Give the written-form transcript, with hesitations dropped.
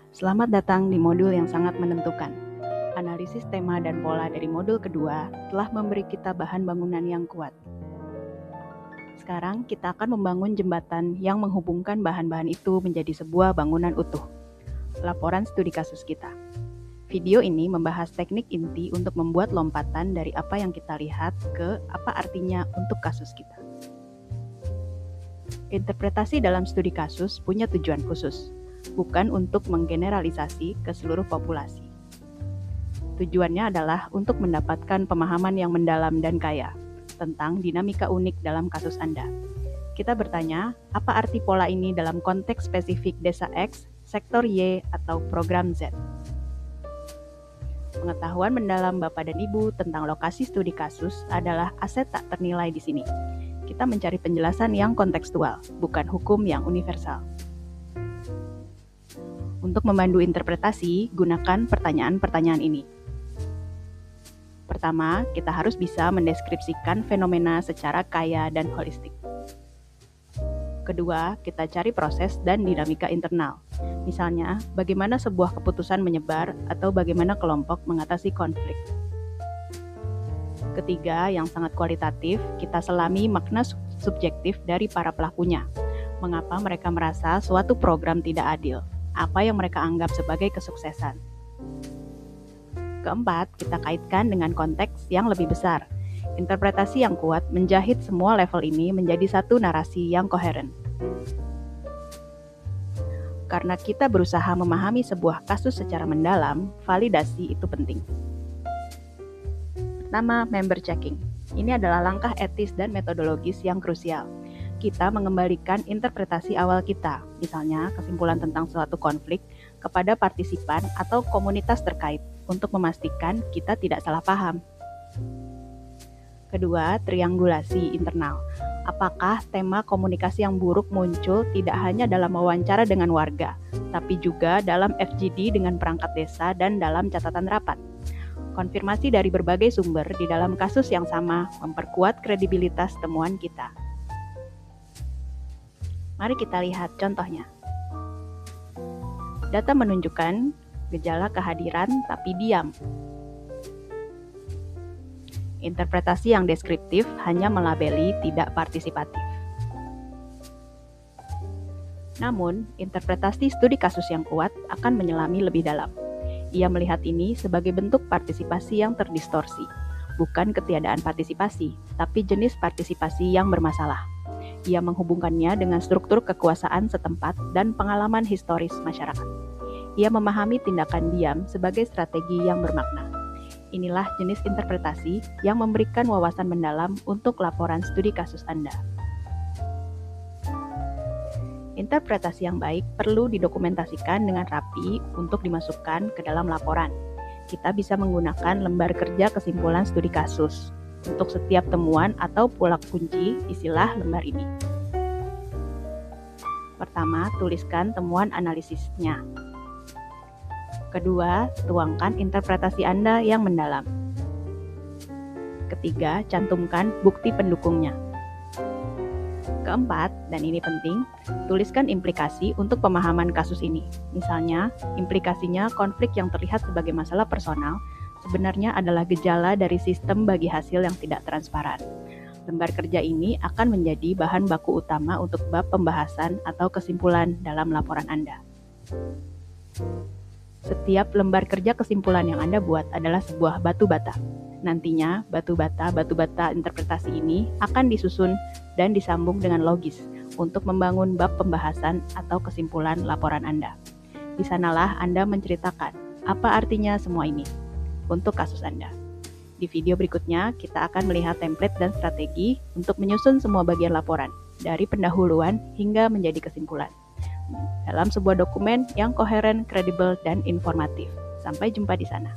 Selamat datang di modul yang sangat menentukan. Analisis tema dan pola dari modul kedua telah memberi kita bahan bangunan yang kuat. Sekarang kita akan membangun jembatan yang menghubungkan bahan-bahan itu menjadi sebuah bangunan utuh. Laporan studi kasus kita. Video ini membahas teknik inti untuk membuat lompatan dari apa yang kita lihat ke apa artinya untuk kasus kita. Interpretasi dalam studi kasus punya tujuan khusus, bukan untuk menggeneralisasi ke seluruh populasi. Tujuannya adalah untuk mendapatkan pemahaman yang mendalam dan kaya tentang dinamika unik dalam kasus Anda. Kita bertanya, apa arti pola ini dalam konteks spesifik desa X, sektor Y, atau program Z? Pengetahuan mendalam Bapak dan Ibu tentang lokasi studi kasus adalah aset tak ternilai di sini. Kita mencari penjelasan yang kontekstual, bukan hukum yang universal. Untuk membantu interpretasi, gunakan pertanyaan-pertanyaan ini. Pertama, kita harus bisa mendeskripsikan fenomena secara kaya dan holistik. Kedua, kita cari proses dan dinamika internal. Misalnya, bagaimana sebuah keputusan menyebar atau bagaimana kelompok mengatasi konflik. Ketiga, yang sangat kualitatif, kita selami makna subjektif dari para pelakunya. Mengapa mereka merasa suatu program tidak adil? Apa yang mereka anggap sebagai kesuksesan? Keempat, kita kaitkan dengan konteks yang lebih besar. Interpretasi yang kuat menjahit semua level ini menjadi satu narasi yang koheren. Karena kita berusaha memahami sebuah kasus secara mendalam, validasi itu penting. Pertama, member checking. Ini adalah langkah etis dan metodologis yang krusial. Kita mengembalikan interpretasi awal kita, misalnya kesimpulan tentang suatu konflik, kepada partisipan atau komunitas terkait untuk memastikan kita tidak salah paham. Kedua, triangulasi internal. Apakah tema komunikasi yang buruk muncul tidak hanya dalam wawancara dengan warga, tapi juga dalam FGD dengan perangkat desa dan dalam catatan rapat? Konfirmasi dari berbagai sumber di dalam kasus yang sama memperkuat kredibilitas temuan kita. Mari kita lihat contohnya. Data menunjukkan gejala kehadiran tapi diam. Interpretasi yang deskriptif hanya melabeli tidak partisipatif. Namun, interpretasi studi kasus yang kuat akan menyelami lebih dalam. Ia melihat ini sebagai bentuk partisipasi yang terdistorsi, bukan ketiadaan partisipasi, tapi jenis partisipasi yang bermasalah. Ia menghubungkannya dengan struktur kekuasaan setempat dan pengalaman historis masyarakat. Ia memahami tindakan diam sebagai strategi yang bermakna. Inilah jenis interpretasi yang memberikan wawasan mendalam untuk laporan studi kasus Anda. Interpretasi yang baik perlu didokumentasikan dengan rapi untuk dimasukkan ke dalam laporan. Kita bisa menggunakan lembar kerja kesimpulan studi kasus. Untuk setiap temuan atau pulau kunci, isilah lembar ini. Pertama, tuliskan temuan analisisnya. Kedua, tuangkan interpretasi Anda yang mendalam. Ketiga, cantumkan bukti pendukungnya. Keempat, dan ini penting, tuliskan implikasi untuk pemahaman kasus ini. Misalnya, implikasinya konflik yang terlihat sebagai masalah personal sebenarnya adalah gejala dari sistem bagi hasil yang tidak transparan. Lembar kerja ini akan menjadi bahan baku utama untuk bab pembahasan atau kesimpulan dalam laporan Anda. Setiap lembar kerja kesimpulan yang Anda buat adalah sebuah batu bata. Nantinya, batu bata interpretasi ini akan disusun dan disambung dengan logis untuk membangun bab pembahasan atau kesimpulan laporan Anda. Di sanalah Anda menceritakan apa artinya semua ini untuk kasus Anda. Di video berikutnya, kita akan melihat template dan strategi untuk menyusun semua bagian laporan, dari pendahuluan hingga menjadi kesimpulan, dalam sebuah dokumen yang koheren, kredibel, dan informatif. Sampai jumpa di sana.